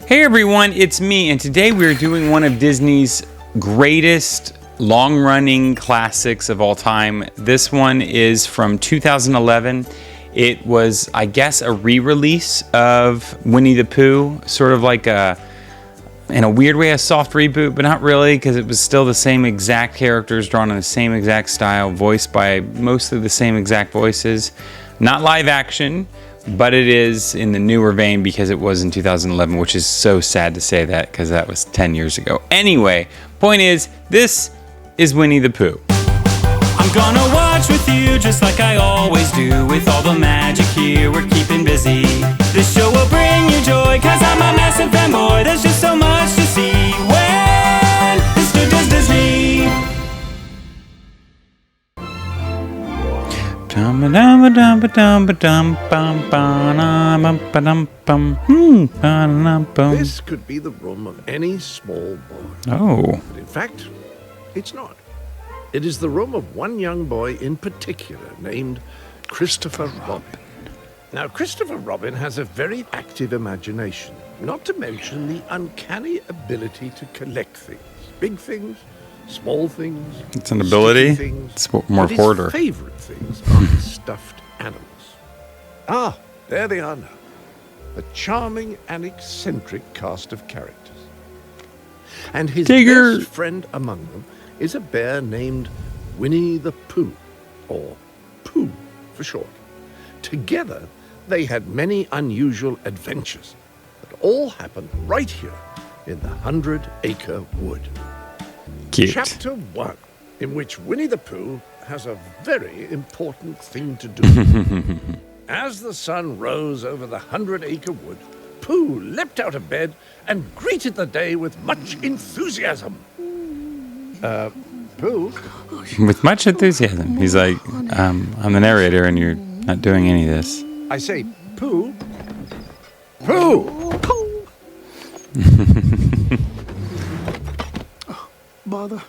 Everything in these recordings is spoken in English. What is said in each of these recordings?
Hey everyone, it's me, and today we're doing one of Disney's greatest long-running classics of all time. This one is from 2011. It was, I guess, a re-release of Winnie the Pooh, sort of like in a weird way, a soft reboot, but not really, because it was still the same exact characters, drawn in the same exact style, voiced by mostly the same exact voices. Not live action, but it is in the newer vein because it was in 2011, which is so sad to say that because that was 10 years ago. Anyway, point is, this is Winnie the Pooh. I'm gonna watch with you just like I always do. With all the magic here, we're keeping busy. This show will bring you joy, cause I'm a massive fanboy. There's just so much to see when it's new Disney. This could be the room of any small boy. Oh. But in fact, it's not. It is the room of one young boy in particular named Christopher Robin. Now, Christopher Robin has a very active imagination, not to mention the uncanny ability to collect things. Big things, small things. It's an ability? Things, it's more but hoarder. His favorite things are his stuffed animals. Ah, there they are now. A charming and eccentric cast of characters. And his Tigger. best friend among them is a bear named Winnie the Pooh, or Pooh for short. Together, they had many unusual adventures that all happened right here in the 100 Acre Wood. Cute. Chapter 1, in which Winnie the Pooh has a very important thing to do. As the sun rose over the 100 Acre Wood, Pooh leapt out of bed and greeted the day with much enthusiasm. Pooh? With much enthusiasm. He's like, I'm the narrator and you're not doing any of this. I say, Pooh? Pooh! Bother,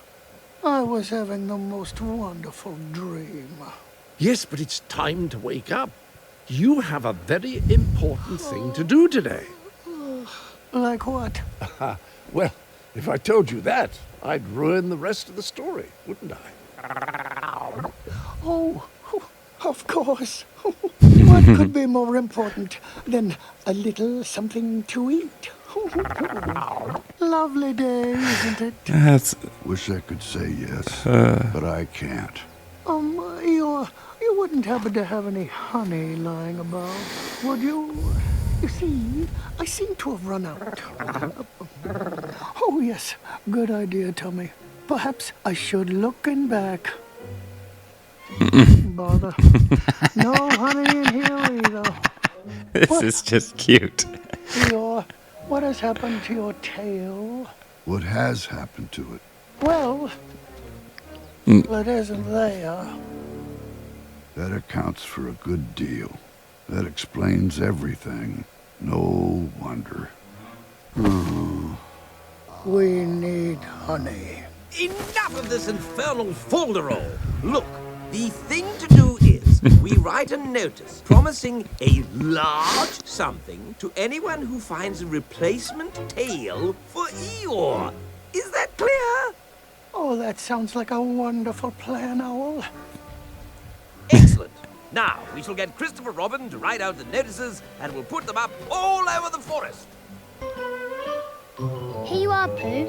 I was having the most wonderful dream. Yes, but it's time to wake up. You have a very important thing to do today. Like what? Well, if I told you that, I'd ruin the rest of the story, wouldn't I? Oh, of course. What could be more important than a little something to eat? Lovely day, isn't it? That's Wish I could say yes, but I can't. You wouldn't happen to have any honey lying about, would you? You see, I seem to have run out. Oh, yes, good idea, Tommy. Perhaps I should look in back. Bother. No honey in here either. this is just cute. Eeyore, what has happened to your tail? What has happened to it? Well, it isn't there. That accounts for a good deal. That explains everything. No wonder. We need honey. Enough of this infernal folderol! Look, the thing to do is we write a notice promising a large something to anyone who finds a replacement tail for Eeyore. Is that clear? Oh, that sounds like a wonderful plan, Owl. Excellent. Now, we shall get Christopher Robin to write out the notices and we'll put them up all over the forest. Here you are, Pooh.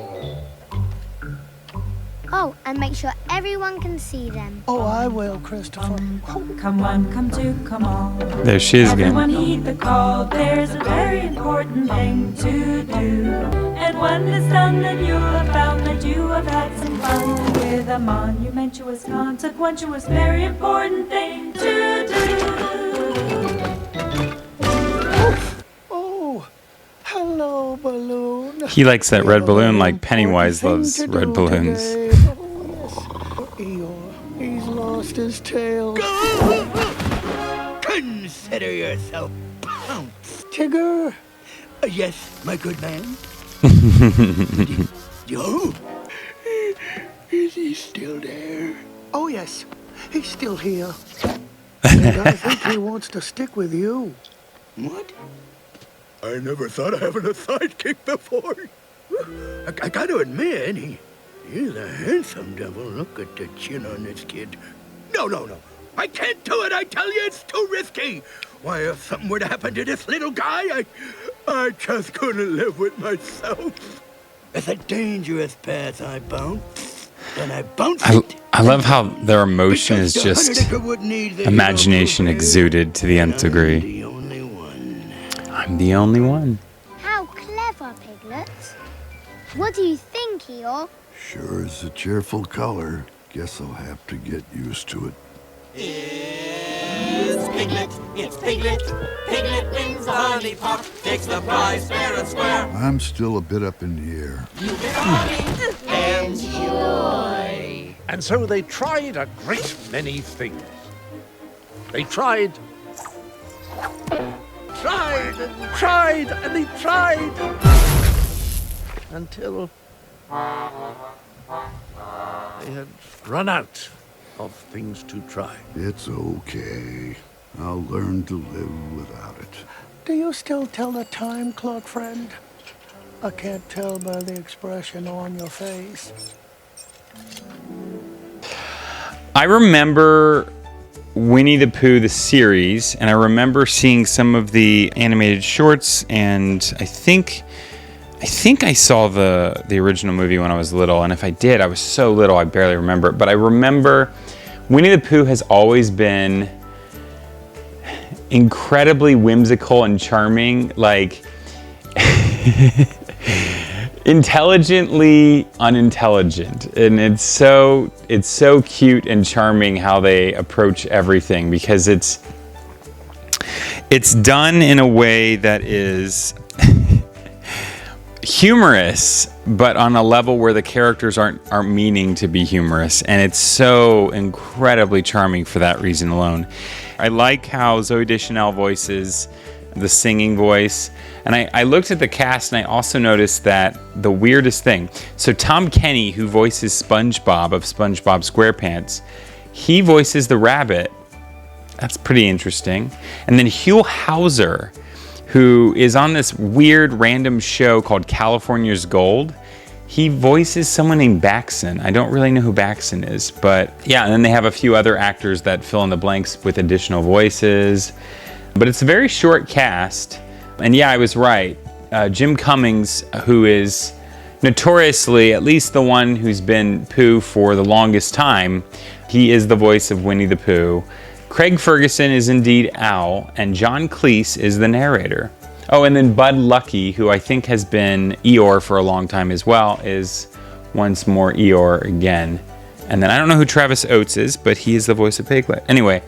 Oh, and make sure everyone can see them. Oh, I will, Christopher. Come one, come two, come all. There she is again. Everyone heed the call. There's a very important thing to do. And when it's done, then you'll have found that you have had some fun with a monumentous, consequentious, very important thing to do. Oh, hello, balloon. He likes that red balloon like Pennywise Important loves thing to red do balloons. today. Oh, yes. Eeyore, he's lost his tail. Consider yourself pounced. Tigger. Yes, my good man. Yo, is he still there? Oh, yes, he's still here. And I think he wants to stick with you. What? I never thought of having a sidekick before. I gotta admit, he's a handsome devil. Look at the chin on this kid. No. I can't do it, I tell you, it's too risky. Why, if something were to happen to this little guy, I just couldn't live with myself. It's a dangerous path I bounce, and I bounce it. I love how their emotion is just imagination exuded to the nth degree. I'm the only one. How clever, Piglet. What do you think, Eeyore? Sure is a cheerful color. Guess I'll have to get used to it. It's Piglet. Piglet wins the honey pot, takes the prize fair and square. I'm still a bit up in the air. You get honey and joy. And so they tried a great many things. They tried and tried until they had run out of things to try. It's okay. I'll learn to live without it. Do you still tell the time clock, friend? I can't tell by the expression on your face. I remember Winnie the Pooh, the series, and I remember seeing some of the animated shorts, and I think I saw the original movie when I was little, and if I did, I was so little I barely remember it. But I remember Winnie the Pooh has always been incredibly whimsical and charming, like intelligently unintelligent, and it's so cute and charming how they approach everything, because it's done in a way that is humorous, but on a level where the characters aren't meaning to be humorous, and it's so incredibly charming for that reason alone. I like how Zooey Deschanel voices the singing voice, and I looked at the cast, and I also noticed that the weirdest thing, so Tom Kenny, who voices SpongeBob of SpongeBob SquarePants, he voices the rabbit. That's pretty interesting. And then Hugh Hauser, who is on this weird random show called California's Gold, he voices someone named Baxon. I don't really know who Baxon is, but yeah, and then they have a few other actors that fill in the blanks with additional voices. But it's a very short cast, and yeah, I was right. Jim Cummings, who is notoriously, at least the one who's been Pooh for the longest time, he is the voice of Winnie the Pooh. Craig Ferguson is indeed Owl, and John Cleese is the narrator. Oh, and then Bud Luckey, who I think has been Eeyore for a long time as well, is once more Eeyore again. And then I don't know who Travis Oates is, but he is the voice of Piglet. Anyway,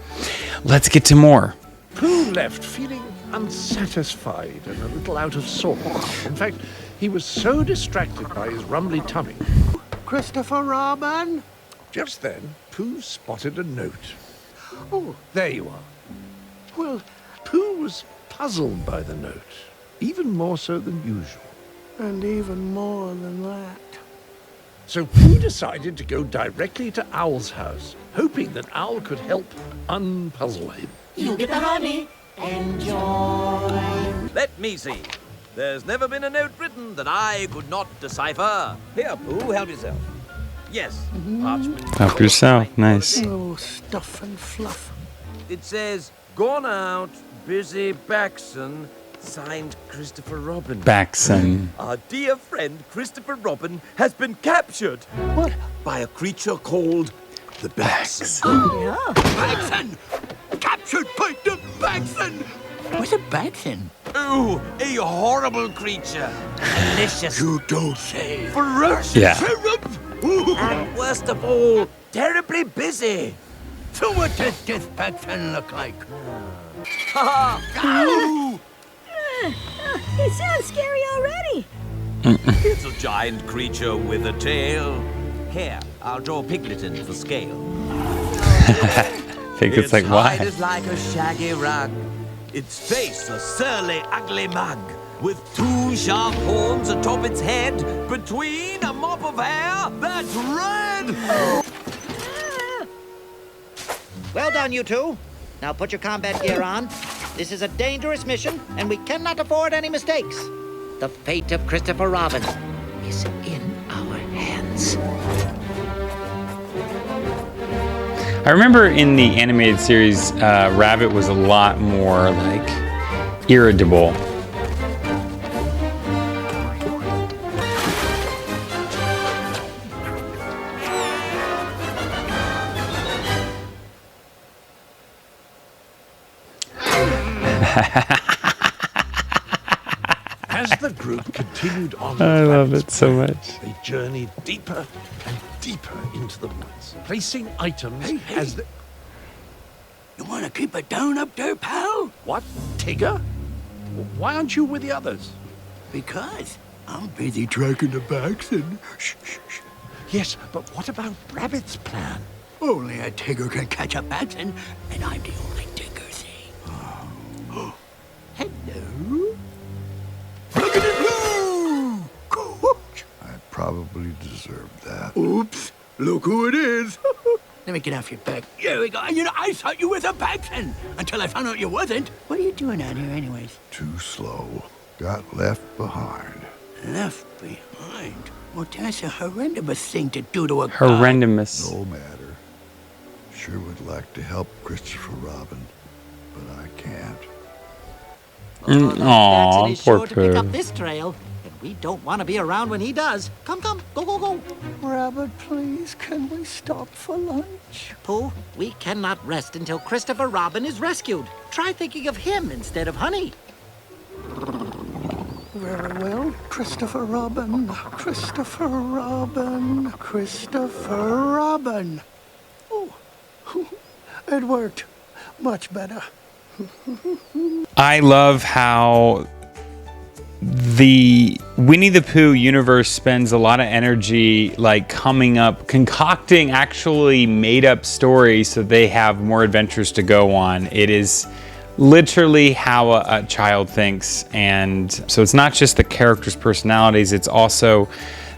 let's get to more. Pooh left feeling unsatisfied and a little out of sorts. In fact, he was so distracted by his rumbly tummy. Christopher Robin? Just then, Pooh spotted a note. Oh, There you are. well, Pooh was puzzled by the note, even more so than usual. and even more than that. So Pooh decided to go directly to Owl's house, hoping that Owl could help unpuzzle him. You get the honey and joy. Let me see. There's never been a note written that I could not decipher. Here, Pooh, help yourself. Yes, parchment. Help yourself. Nice. Oh, stuff and fluff. It says, gone out, busy Baxon, signed Christopher Robin. Baxon. Our dear friend Christopher Robin has been captured. What? By a creature called the Baxon. Baxon! Captured by the Baxon! What's a Baxon? Oh, a horrible creature. Delicious. You don't say. Ferocious. Yeah. Cherub! And worst of all, terribly busy. So what does this Baxon look like? Ha ha! It sounds scary already. It's a giant creature with a tail. Here, I'll draw Piglet in for scale. Piglet's like, why? Its hide is like a shaggy rug. Its face a surly, ugly mug, with two sharp horns atop its head, between a mop of hair that's red. Well done, you two. Now put your combat gear on. This is a dangerous mission, and we cannot afford any mistakes. The fate of Christopher Robin is in our hands. I remember in the animated series, Rabbit was a lot more like irritable. As the group continued on, I love it so much. They journeyed deeper and deeper into the woods, placing items as the... You want to keep it down up there, pal? What? Tigger? Why aren't you with the others? Because I'm busy tracking the backs and... Shh, shh, shh. Yes, but what about Rabbit's plan? Only a Tigger can catch a Batson, and I'm the only Tigger, see? Oh. Hello? Look at it go! Coach! I probably deserved that. Oops! Look who it is! Let me get off your back. Here we go. You know, I thought you was a Batson until I found out you wasn't. What are you doing out here anyways? Too slow. Got left behind. Left behind? Well, that's a horrendous thing to do to a guy. Horrendous. No matter. Sure would like to help Christopher Robin, but I can't. Aw, Batson is poor sure to pick up Pooh. this trail, and we don't want to be around when he does. Come, come, go, go, go. Rabbit, please, can we stop for lunch? Pooh, we cannot rest until Christopher Robin is rescued. Try thinking of him instead of Honey. Very well. Christopher Robin, Christopher Robin, Christopher Robin. Oh, it worked. Much better. I love how the Winnie the Pooh universe spends a lot of energy like concocting actually made up stories so they have more adventures to go on. It is literally how a child thinks, and so it's not just the characters' personalities, it's also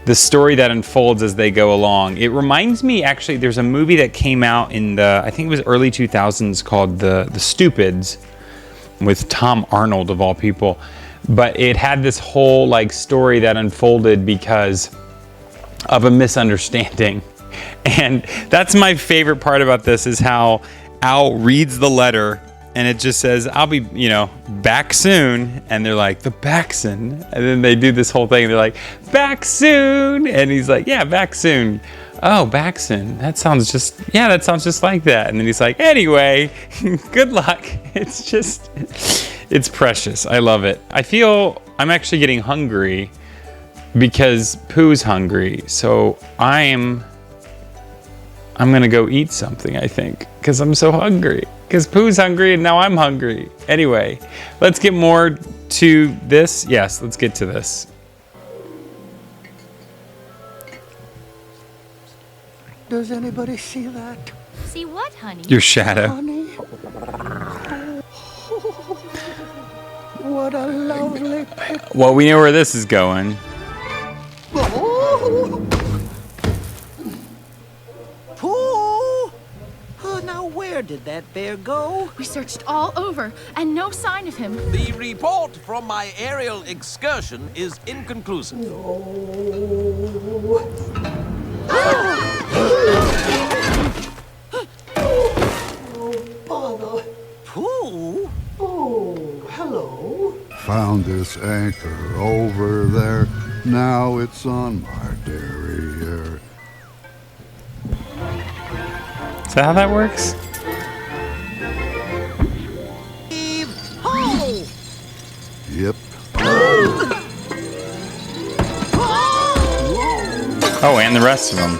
the story that unfolds as they go along. It reminds me, actually, there's a movie that came out in the, I think it was early 2000s called The Stupids with Tom Arnold of all people. But it had this whole like story that unfolded because of a misunderstanding. And that's my favorite part about this is how Al reads the letter and it just says, I'll be, back soon. And they're like, the Baxon. And then they do this whole thing. They're like, back soon. And he's like, yeah, back soon. Oh, Baxon. That sounds just like that. And then he's like, anyway, good luck. It's precious. I love it. I feel I'm actually getting hungry because Pooh's hungry. So I'm going to go eat something, I think, because I'm so hungry. Because Pooh's hungry and now I'm hungry. Anyway, let's get more to this. Yes, let's get to this. Does anybody see that? See what, honey? Your shadow. Honey? What a lovely picture. Well, we know where this is going. Pooh! Oh, now where did that bear go? We searched all over, and no sign of him. The report from my aerial excursion is inconclusive. Bother. Pooh? Oh, hello. Found this anchor over there. Now it's on my derriere. Is that how that works? Ho! Yep. Oh, and the rest of them.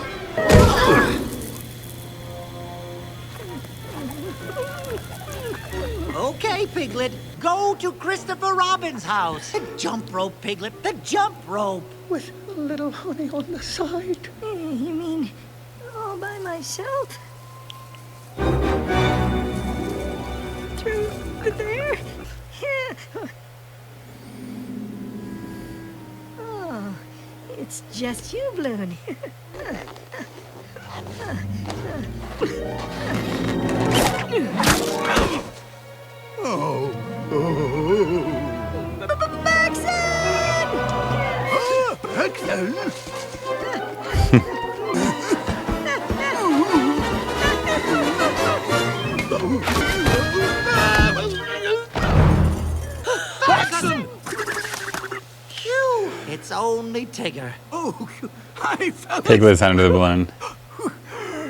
Okay, Piglet, go to Christopher Robin's house. The jump rope, Piglet, the jump rope. With a little honey on the side. You mean all by myself? Through there? Oh, it's just you, Balloon. Oh, Phew! It's only Tigger. Oh, I fell. Piglet's under the balloon.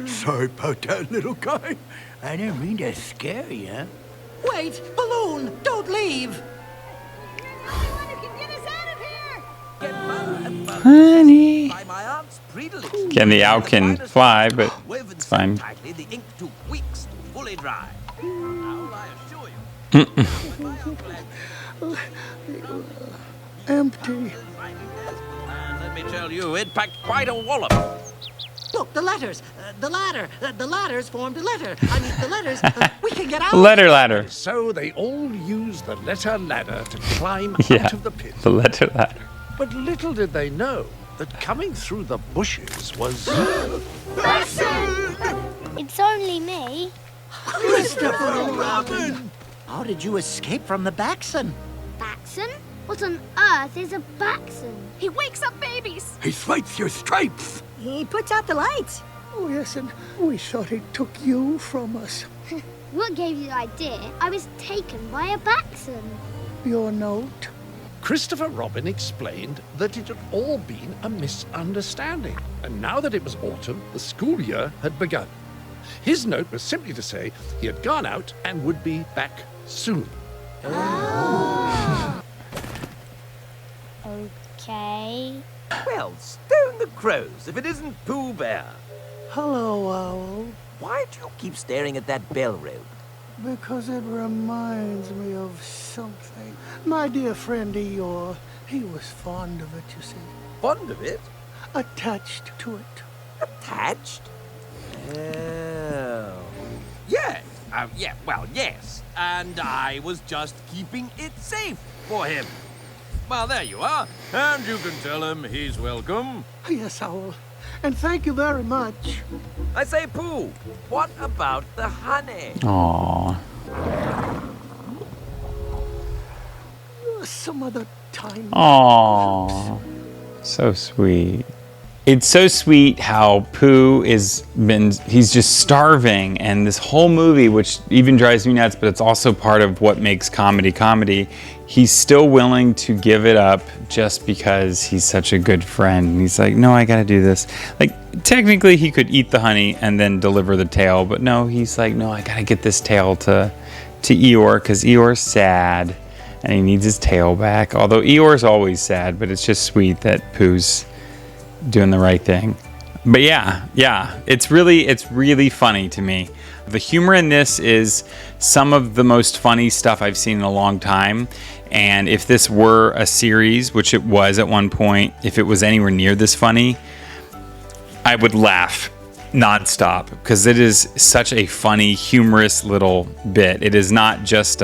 Sorry about that, little guy. I didn't mean to scare you. Wait, Balloon, don't leave. Honey. By my aunt's predilection. Again, the owl can fly, but it's fine. Tightly, the ink took weeks to fully dry. Now, I assure you. Empty. And let me tell you, it packed quite a wallop. Look, the letters. The ladders formed a letter. I mean, the letters. We can get out. Letter ladder. So they all used the letter ladder to climb Yeah, out of the pit. the letter ladder. But little did they know that coming through the bushes was... It's only me. Christopher Robin! How did you escape from the Baxon? Baxon? What on earth is a Baxon? He wakes up babies. He swipes your stripes. He puts out the lights. Oh, yes, and we thought he took you from us. What gave you the idea I was taken by a Baxon? Your note. Christopher Robin explained that it had all been a misunderstanding. And now that it was autumn, the school year had begun. His note was simply to say he had gone out and would be back soon. Okay. Well, stone the crows if it isn't Pooh Bear. Hello, Owl. Why do you keep staring at that bell rope? Because it reminds me of something. My dear friend Eeyore, he was fond of it, you see. Fond of it? Attached to it. Attached? Oh. Yes. Yes. And I was just keeping it safe for him. Well, there you are. And you can tell him he's welcome. Yes, Owl. And thank you very much. I say, Pooh, what about the honey? Aww. Some other time. Aww. So sweet. It's so sweet how Pooh he's just starving, and this whole movie, which even drives me nuts, but it's also part of what makes comedy, he's still willing to give it up just because he's such a good friend. And he's like, no, I gotta do this. Like, technically he could eat the honey and then deliver the tail, but no, he's like, no, I gotta get this tail to Eeyore, because Eeyore's sad and he needs his tail back. Although Eeyore's always sad, but it's just sweet that Pooh's doing the right thing. But yeah, it's really funny to me. The humor in this is some of the most funny stuff I've seen in a long time. And if this were a series, which it was at one point, if it was anywhere near this funny, I would laugh nonstop, because it is such a funny, humorous little bit. It is not just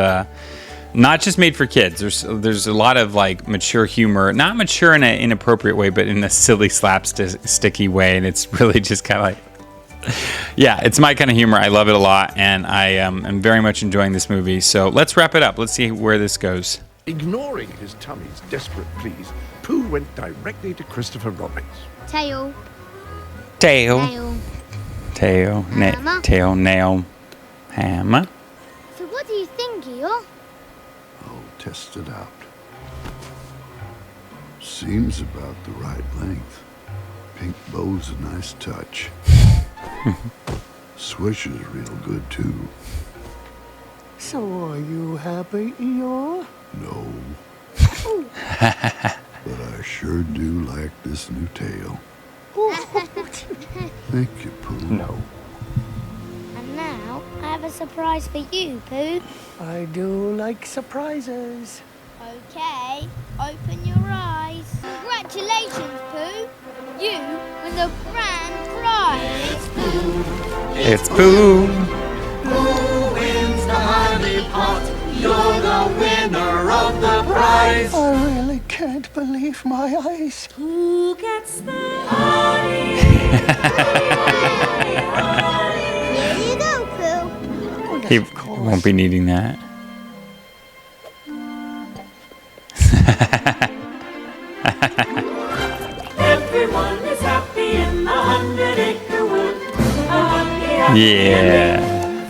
made for kids. There's a lot of like mature humor, not mature in an inappropriate way, but in a silly slapsticky way, and it's really just kind of like, yeah, it's my kind of humor. I love it a lot, and I am very much enjoying this movie. So let's wrap it up. Let's see where this goes. Ignoring his tummy's desperate pleas, Pooh went directly to Christopher Robin's. Tail. Tail, Hammer. tail, nail, hammer. So what do you think, Eeyore? I'll test it out. Seems about the right length. Pink bow's a nice touch. Swish is real good, too. So are you happy, Eeyore? No. But I sure do like this new tail. Thank you, Pooh. No. And now I have a surprise for you, Pooh. I do like surprises. Okay, open your eyes. Congratulations, Pooh. You win the grand prize. It's Pooh. Who wins the honey pot? You're the winner of the prize. I really can't believe my eyes. Who gets the honey? Here you go, Pooh. He won't be needing that. Yeah.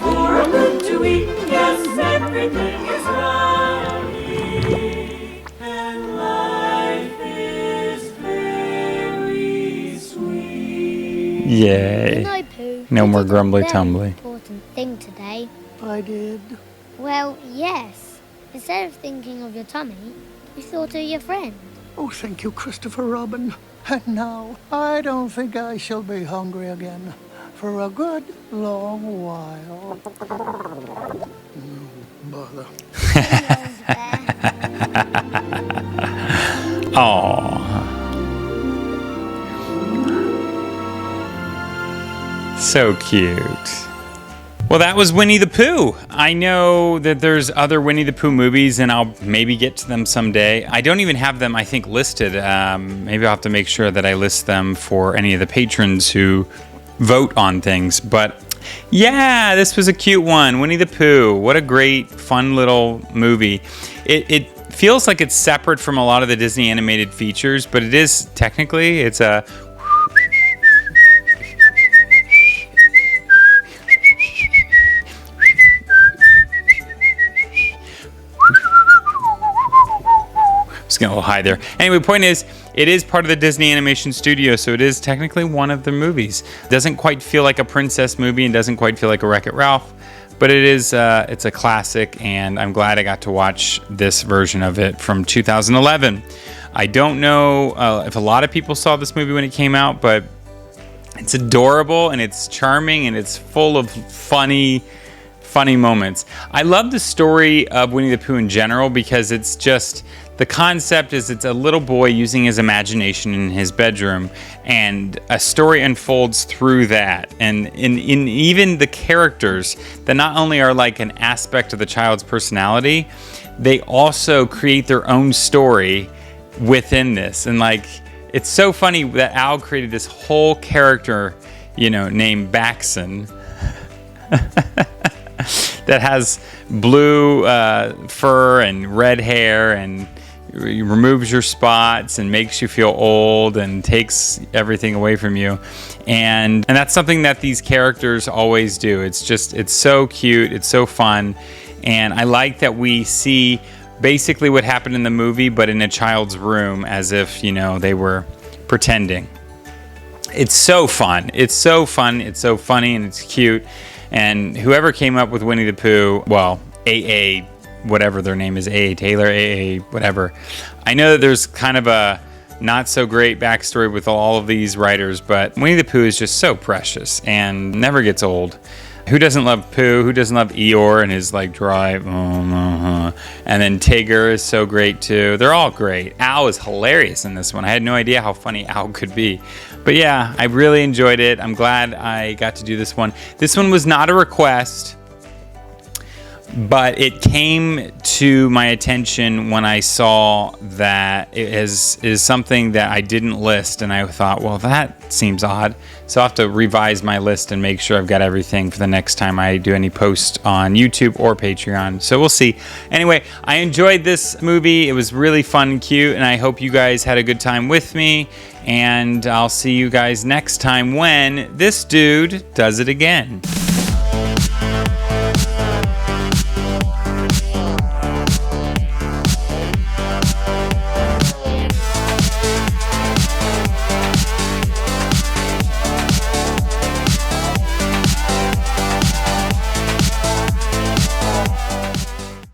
For a good to eat, yes, everything is right. And life is very sweet. Yay. You know, Pooh, No you more did a grumbly very tumbly. important thing today. I did. Well, yes. Instead of thinking of your tummy, you thought of your friend. Oh, thank you, Christopher Robin. And now, I don't think I shall be hungry again for a good long while. Bother. Aww. So cute. Well, that was Winnie the Pooh. I know that there's other Winnie the Pooh movies, and I'll maybe get to them someday. I don't even have them, I think, listed. Maybe I'll have to make sure that I list them for any of the patrons who vote on things. But yeah, this was a cute one. Winnie the Pooh. What a great, fun little movie. It feels like it's separate from a lot of the Disney animated features, but it is technically. It's a... Just getting a little high there. Anyway, point is, it is part of the Disney Animation Studio, so it is technically one of the movies. Doesn't quite feel like a princess movie and doesn't quite feel like a Wreck-It Ralph, but it is. It's a classic, and I'm glad I got to watch this version of it from 2011. I don't know if a lot of people saw this movie when it came out, but it's adorable and it's charming and it's full of funny moments. I love the story of Winnie the Pooh in general because it's just, the concept is it's a little boy using his imagination in his bedroom, and a story unfolds through that. And in even the characters that not only are like an aspect of the child's personality, they also create their own story within this. And like, it's so funny that Al created this whole character, named Baxon. That has blue fur and red hair and removes your spots and makes you feel old and takes everything away from you. And that's something that these characters always do. It's so cute. It's so fun. And I like that we see basically what happened in the movie, but in a child's room, as if, they were pretending. It's so fun. It's so fun. It's so funny, and it's cute. And whoever came up with Winnie the Pooh, well, A.A., whatever their name is, A.A. Taylor, A.A., whatever. I know that there's kind of a not so great backstory with all of these writers, but Winnie the Pooh is just so precious and never gets old. Who doesn't love Pooh? Who doesn't love Eeyore and his dry, and then Tigger is so great too. They're all great. Al is hilarious in this one. I had no idea how funny Al could be. But yeah, I really enjoyed it. I'm glad I got to do this one. This one was not a request, but it came to my attention when I saw that it is something that I didn't list, and I thought, well, that seems odd. So I'll have to revise my list and make sure I've got everything for the next time I do any post on YouTube or Patreon. So we'll see. Anyway, I enjoyed this movie. It was really fun and cute, and I hope you guys had a good time with me. And I'll see you guys next time when this dude does it again.